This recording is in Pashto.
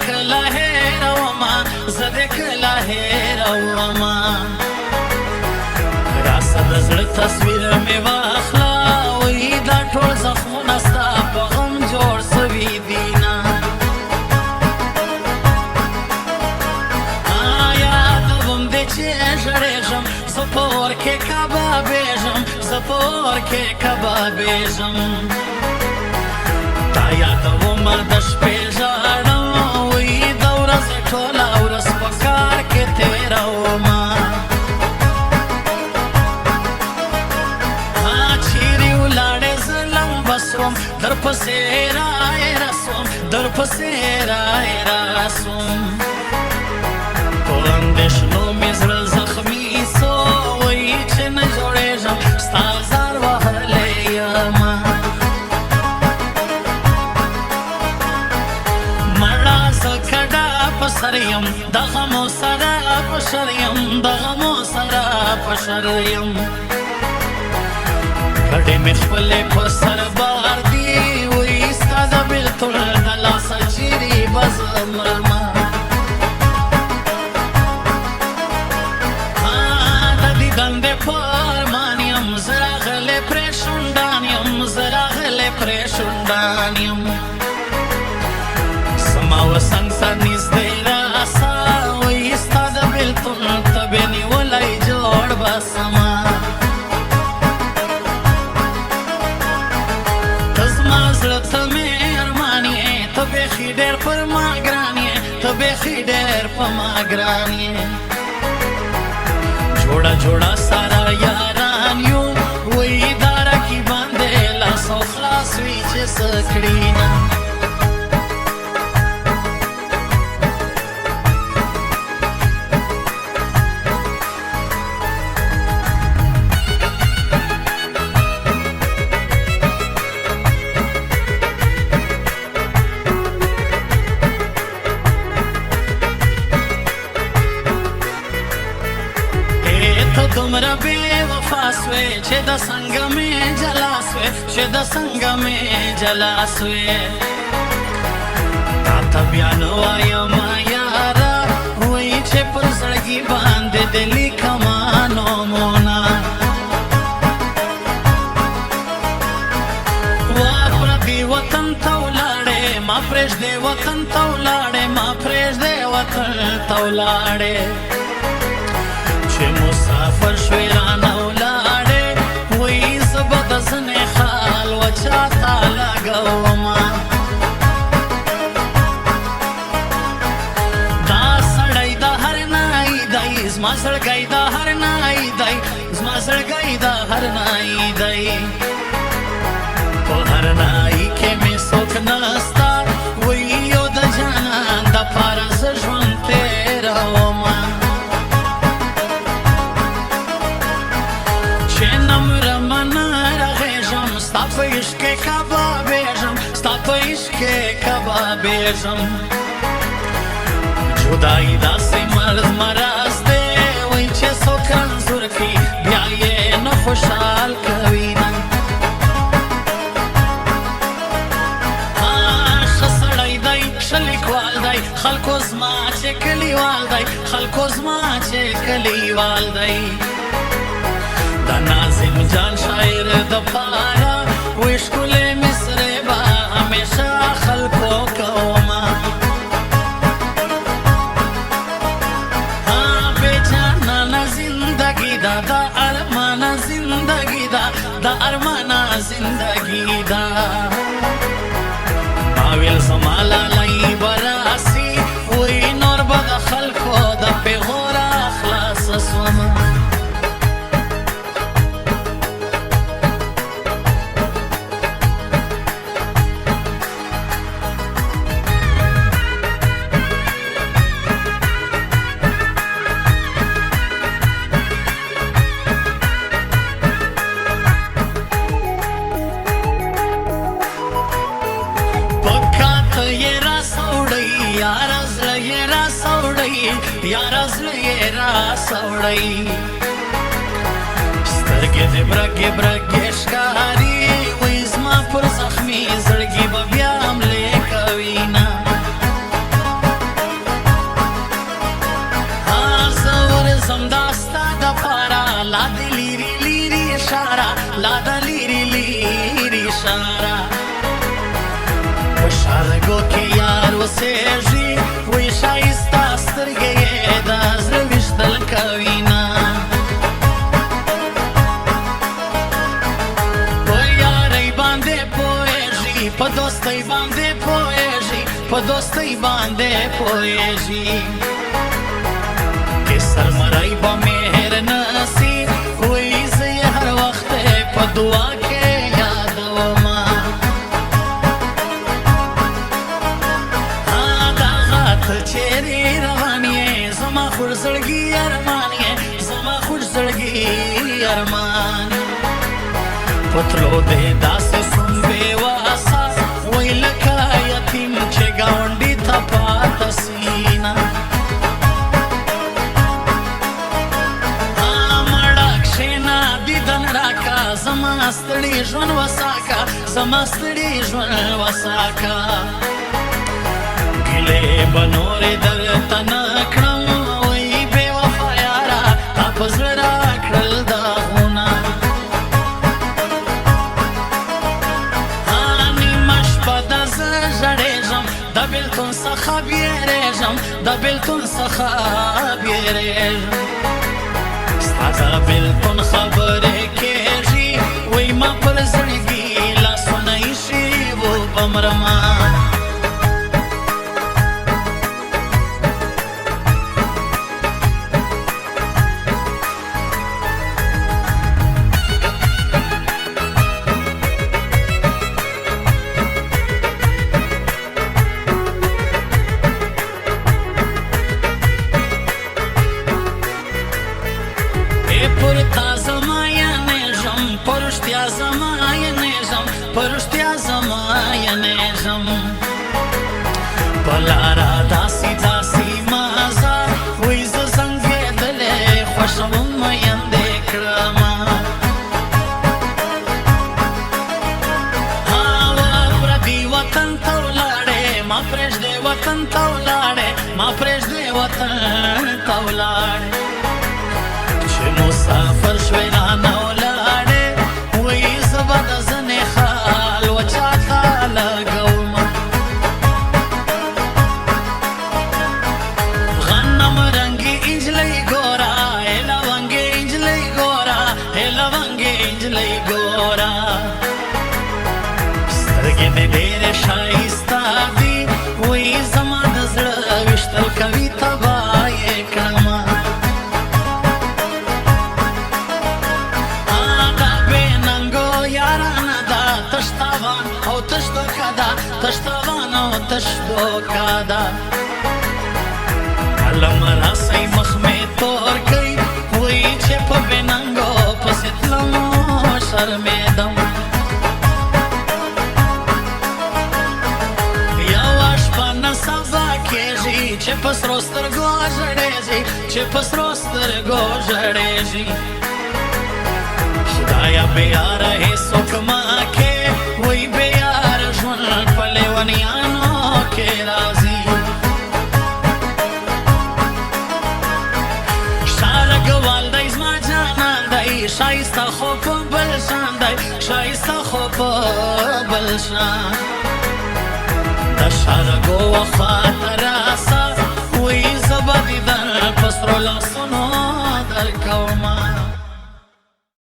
کله هېرومه زه دې کله هېرومه راسه د زړه تصویر مې واخله وایي دا ټول زخمونه ستا په غم جوړ سوي دینه یادوم دې چې ژړېږم زه په اور کې کبابېږم زه په اور کې کبابېږم تا یادومه د شپې ژاړم وایي د ورځې ټوله ورځ په کار کې تېرومه چیرې ولاړې زه لمبه سوم درپسې رایره سوم درپسې رایره سوم په اندېښنو مې زړه زخمي سو وایي چې نه جوړېږم ستا زار وهلی یمه مړه زه کډه په سر یم د غمو سره په شر یم د غمو سره په شر یم کډې مې خپلې په سر بار دي وایي ستا د بېلتون د لاسه چیرې به زه مرمه د دیدن دې په ارمان یم زه راغلی پرې شونډان یم زه راغلی پرې شونډان یم زما وسنګ ته نږدې راسه وایي ستا د بېلتون تبې نیولی جوړ به سمه زړه ته مې ارمان یې ته بیخي ډېر پر ما ګران یې ته بیخي ډېر په ما ګران یې جوړه جوړه سره یاران یو وایي دا رقیبان دې لاس او خلاص وي چې څه کړي نه دومره بې وفا سوې چې د څنګه مې جلا سوې چې د څنګه مې جلا سوې تا ته بیا نه وایم یاره وایي چې پر زړګي باندې دې لیکمه نومونه وا پردي وطن ته ولاړې ما پرېږدې وطن ته ولاړې ما پرېږدې وطن ته ولاړې چې مسافر شوې رانه ولاړې وایي زه به د زنې خال وچا ته لګومه دا سړی د هر نای دی زما زړګی د هر نای دی زما زړګی د هر نای دی په هر نای کې مې څوک نسته وایي یو د جانان دپاره زه ژوند تېرومه ستا په عشق کې کبابېږم ستا په عشق کې کبابېږم جدایي داسې مرض دی وایي چې څوک انځور کړي بیا یې نه خوشحال کوي نه ښه سړی دی ښه لیکوال دی خلکو زما چې کلیوال دی خلکو زما چې کلیوال دی د ناظم جان شاعر دپاره وی ښکلې مصرې به همیشه خلکو کومه بې جانانه زندګي ده د ارمانه زندګي ده د ارمانه زندګي ده ما ویل زما لالی به راسي وی نور به د خلکو د پیغوره خلاصه سومه یاره زړه یې راسوړی سترګې دې برګې برګې ښکاري وایي زما پر زخمي زړګي به بیا حملې کوي نه سترګو کې یار اوسېږي وایي ښایسته سترګې یې د زړه ویشتل کوینه په یارۍ باندې پوهېږي په دوستۍ باندې پوهېږي په دوستۍ باندې پوهېږي که سرمری به مهر نسي وایي زه یې هر وخت په دعا کې یادومه ته چیرې روان یې زما خوږ زړګي ارمان یې زما خوږ زړګي ارمان په تلو دې داسې سوم بېواسه وایي لکه یتیم چې ګاونډي ته پاته سینه مړه کښېنه دیدن راکه زما ستړي ژوند وساکه زما ستړي ژوند وساکه ګیلې به نورې درته نه کړم وایي بې وفا یاره تا په زړه راکړل داغونه نیمه شپه ده زه ژړېږم د بېلتون څخه بیرېږم د بېلتون څخه بیرېږم ستا د بېلتون خبرې کېږي وایي ما پر زړګي لاسونه ایښي وبمرمه پر تا زما یانېږم په رښتیا زما یانېږم په رښتیا زما یانېږم په لاره داسې داسې مازه وایي زه زنګېدلې خوښوم میندې کړمه پردي وطن ته ولاړې ما پرېږدې وطن ته ولاړې ما پرېږدې وطن ته ولاړې مسافر شوی رانه ولاړې وایي زه به د زنې خال وچا ته لګومه غنم رنګې نجلۍ ګوره ای لونګې نجلۍ ګوره ای لونګې نجلۍ ګوره سترګې مې ډېرې ښایسته دي وایي زما د زړه ویشتل کوي تباه یې کړمه تشتوان او تشتوکا ده کله مراسۍ مخ مې تور کوي وایي چې په بېننګو پسې تلم شرمېدم یوه شپه نه سبا کېږي چې په سرو سترګو ژړېږي چې په سرو سترګو ژړېږي خدایه بې یاره هېڅوک مه کې وایي بې یاره ژوند په لیونیانو کې راځي شارګوال دی زما جانان دی ښایسته خو په بل شان دی ښایسته خو په بل شان د شارګو وفات